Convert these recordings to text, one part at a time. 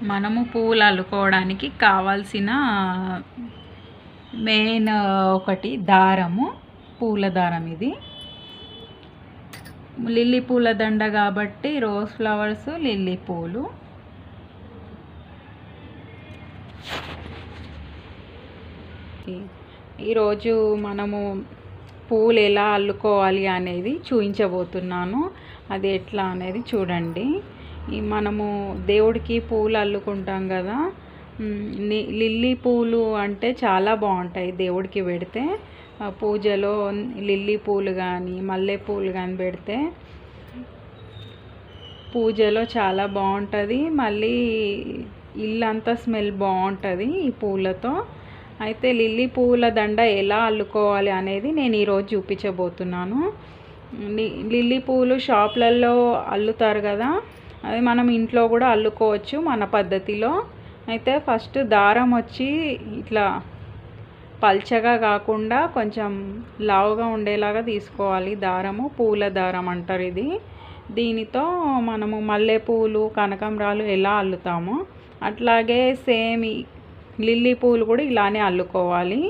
మనము పువ్వులు అల్లుకోవడానికి కావాల్సిన మెయిన్ ఒకటి దారము, పూల దారం. ఇది లిల్లీ పూల దండ కాబట్టి రోజ్ ఫ్లవర్స్, లిల్లీ పూలు. ఈరోజు మనము పూలు ఎలా అల్లుకోవాలి అనేది చూపించబోతున్నాను. అది ఎట్లా అనేది చూడండి. మనము దేవుడికి పూలు అల్లుకుంటాం కదా, లిల్లీ పూలు అంటే చాలా బాగుంటాయి. దేవుడికి పెడితే పూజలో లిల్లీ పూలు కానీ మల్లె పూలు కానీ పెడితే పూజలో చాలా బాగుంటుంది. మళ్ళీ ఇల్లంతా స్మెల్ బాగుంటుంది ఈ పూలతో. అయితే లిల్లీ పూల దండ ఎలా అల్లుకోవాలి అనేది నేను ఈరోజు చూపించబోతున్నాను. లిల్లీ పూలు షాప్లలో అల్లుతారు కదా, అది మనం ఇంట్లో కూడా అల్లుకోవచ్చు మన పద్ధతిలో. అయితే ఫస్ట్ దారం వచ్చి ఇట్లా పల్చగా కాకుండా కొంచెం లావుగా ఉండేలాగా తీసుకోవాలి. దారము పూల దారం అంటారు ఇది. దీనితో మనము మల్లెపూలు, కనకాంబరాలు ఎలా అల్లుతామో అట్లాగే సేమ్ లిల్లీ పూలు కూడా ఇలానే అల్లుకోవాలి.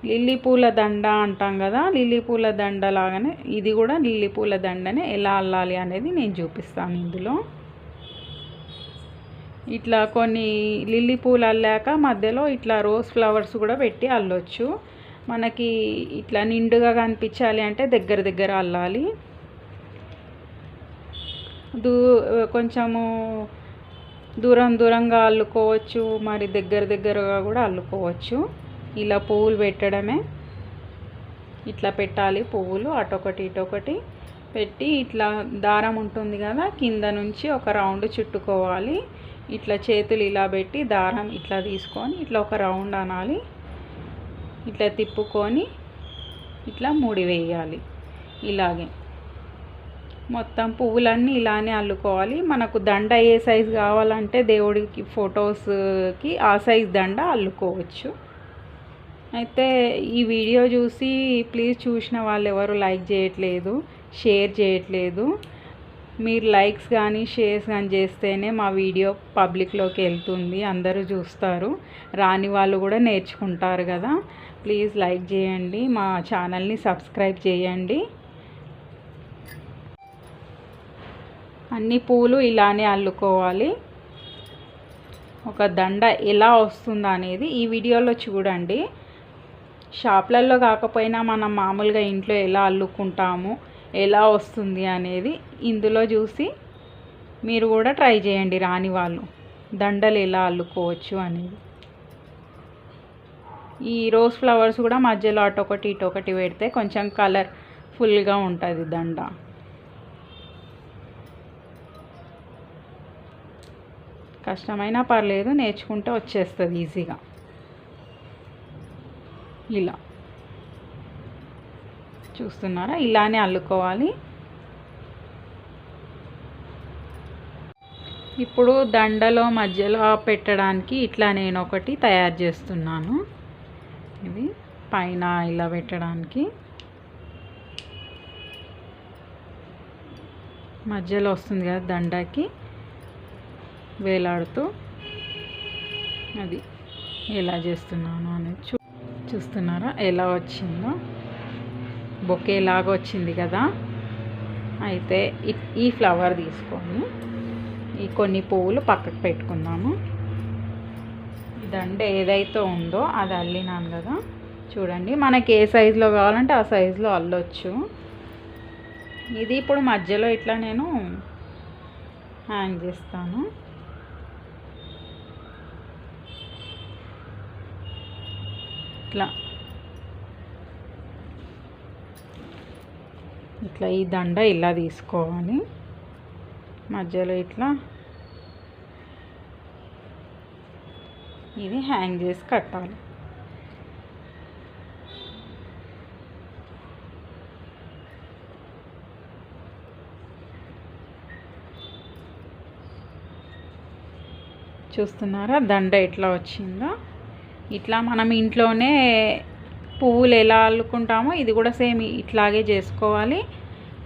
లిల్లీ పూల దండ అంటాం కదా, లిల్లీ పూల దండ లాగానే ఇది కూడా లిల్లీ పూల దండనే ఎలా అల్లాలి అనేది నేను చూపిస్తాను ఇందులో. ఇట్లా కొన్ని లిల్లీ పూలు అల్లాక మధ్యలో ఇట్లా రోజ్ ఫ్లవర్స్ కూడా పెట్టి అల్లొచ్చు. మనకి ఇట్లా నిండుగా కనిపించాలి అంటే దగ్గర దగ్గర అల్లాలి. కొంచెము దూరం దూరంగా అల్లుకోవచ్చు, మరి దగ్గర దగ్గరగా కూడా అల్లుకోవచ్చు. ఇలా పువ్వులు పెట్టడమే, ఇట్లా పెట్టాలి. పువ్వులు అటొకటి ఇటొకటి పెట్టి ఇట్లా దారం ఉంటుంది కదా, కింద నుంచి ఒక రౌండ్ చుట్టుకోవాలి. ఇట్లా చేతులు ఇలా పెట్టి దారం ఇట్లా తీసుకొని ఇట్లా ఒక రౌండ్ అనాలి. ఇట్లా తిప్పుకొని ఇట్లా ముడి వేయాలి. ఇలాగే మొత్తం పువ్వులన్నీ ఇలానే అల్లుకోవాలి. మనకు దండ ఏ సైజు కావాలంటే దేవుడికి ఫొటోస్కి ఆ సైజు దండ అల్లుకోవచ్చు. అయితే ఈ వీడియో చూసి ప్లీజ్ చూసిన వాళ్ళు ఎవరు లైక్ చేయట్లేదు, షేర్ చేయట్లేదు. మీరు లైక్స్ కానీ షేర్స్ కానీ చేస్తేనే మా వీడియో పబ్లిక్లోకి వెళ్తుంది, అందరూ చూస్తారు, రాని వాళ్ళు కూడా నేర్చుకుంటారు కదా. ప్లీజ్ లైక్ చేయండి, మా ఛానల్ని సబ్స్క్రైబ్ చేయండి. అన్ని పూలు ఇలానే అల్లుకోవాలి. ఒక దండ ఎలా వస్తుందో అనేది ఈ వీడియోలో చూడండి. షాప్లలో కాకపోయినా మనం మామూలుగా ఇంట్లో ఎలా అల్లుకుంటాము, ఎలా వస్తుంది అనేది ఇందులో చూసి మీరు కూడా ట్రై చేయండి, రాని వాళ్ళు దండలు ఎలా అల్లుకోవచ్చు అనేది. ఈ రోజ్ ఫ్లవర్స్ కూడా మధ్యలో అటొకటి ఇటొకటి పెడితే కొంచెం కలర్ఫుల్గా ఉంటుంది దండ. కష్టమైనా పర్లేదు, నేర్చుకుంటే వచ్చేస్తుంది ఈజీగా. ఇలా చూస్తున్నారా, ఇలానే అల్లుకోవాలి. ఇప్పుడు దండలో మధ్యలో పెట్టడానికి ఇట్లా నేను ఒకటి తయారు చేస్తున్నాను. ఇది పైన ఇలా పెట్టడానికి మధ్యలో వస్తుంది కదా దండకి వేలాడుతూ, అది ఎలా చేస్తున్నాను అనేది చూస్తున్నారా ఎలా వచ్చిందో. బొకే లాగా వచ్చింది కదా. అయితే ఈ ఫ్లవర్ తీసుకొని ఈ కొన్ని పువ్వులు పక్కకు పెట్టుకుందాము. దండ ఏదైతే ఉందో అది అల్లినాను కదా, చూడండి మనకి ఏ సైజులో కావాలంటే ఆ సైజులో అల్లొచ్చు. ఇది ఇప్పుడు మధ్యలో ఇట్లా నేను హ్యాంగ్ చేస్తాను. ఇట్లా ఇట్లా ఈ దండ ఇలా తీసుకోవాలి, మధ్యలో ఇట్లా ఇది హ్యాంగ్ చేసి కట్టాలి. చూస్తున్నారా దండ ఎట్లా వచ్చిందో. ఇట్లా మనం ఇంట్లోనే పువ్వులు ఎలా అల్లుకుంటామో ఇది కూడా సేమ్ ఇట్లాగే చేసుకోవాలి.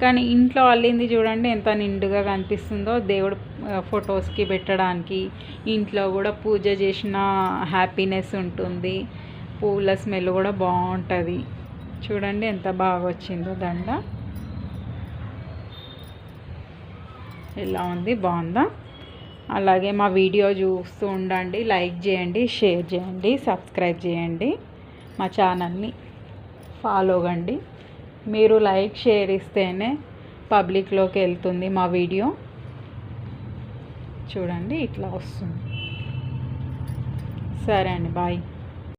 కానీ ఇంట్లో అల్లింది చూడండి ఎంత నిండుగా కనిపిస్తుందో, దేవుడు ఫొటోస్కి పెట్టడానికి. ఇంట్లో కూడా పూజ చేసిన హ్యాపీనెస్ ఉంటుంది. పూల స్మెల్ కూడా బాగుంటుంది. చూడండి ఎంత బాగా వచ్చిందో దండ. ఎలా ఉంది, బాగుందా? అలాగే మా వీడియో చూస్తూ ఉండండి, లైక్ చేయండి, షేర్ చేయండి, సబ్స్క్రైబ్ చేయండి, మా ఛానల్ని ఫాలో కండి. మీరు లైక్ షేర్ ఇస్తేనే పబ్లిక్లోకి వెళ్తుంది మా వీడియో. చూడండి ఇట్లా వస్తుంది. సరే అండి, బాయ్.